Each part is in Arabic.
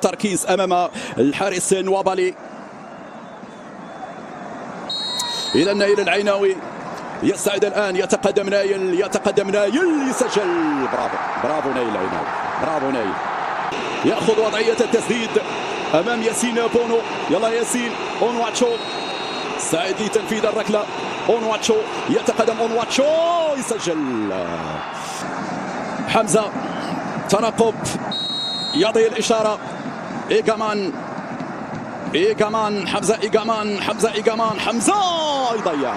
تركيز امام الحارس نوابالي. الى نايل العيناوي يستعد الان، يتقدم نايل يسجل. برافو نايل العيناوي، برافو نايل. ياخذ وضعيه التسديد امام ياسين بونو. يلا ياسين، اونواتشو سعيد لتنفيذ الركله. اونواتشو يتقدم، اونواتشو يسجل. حمزه تنقب، يعطي الاشاره. إيغامان حمزه إيغامان حمزه يضيع.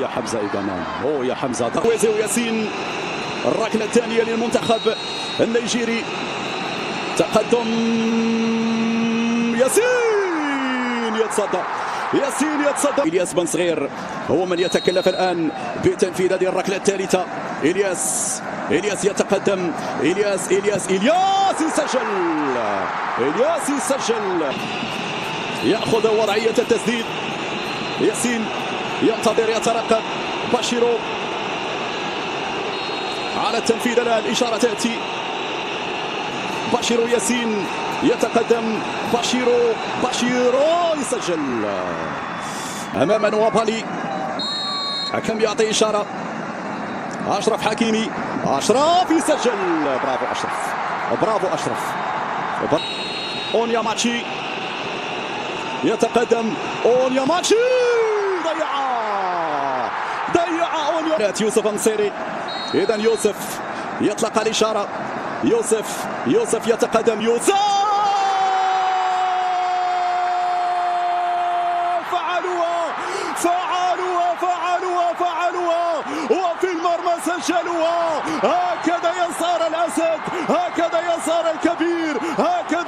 يا حمزه إيغامان، يا حمزه. ويزي وياسين، الركله الثانيه للمنتخب النيجيري. تقدم ياسين يتصدى. إلياس بن صغير هو من يتكلف الآن بتنفيذ هذه الركلة الثالثة. إلياس يتقدم. إلياس يسجل. يأخذ وضعية التسديد. ياسين ينتظر، يترقب. باشيرو على التنفيذ الآن، إشارة تأتي. باشيرو ياسين يتقدم. باشيرو يسجل امام نوابالي. حكم يعطي اشاره. اشرف حكيمي، اشرف يسجل. برافو اشرف. اونياماتشي يتقدم. اونياماتشي ضيع اونياماتشي. يوسف النصيري. اذا يوسف يطلق الاشاره. يوسف يتقدم. يوسف فعلوها وفي المرمى سجلوها. هكذا ينصار الأسد، هكذا ينصار الكبير، هكذا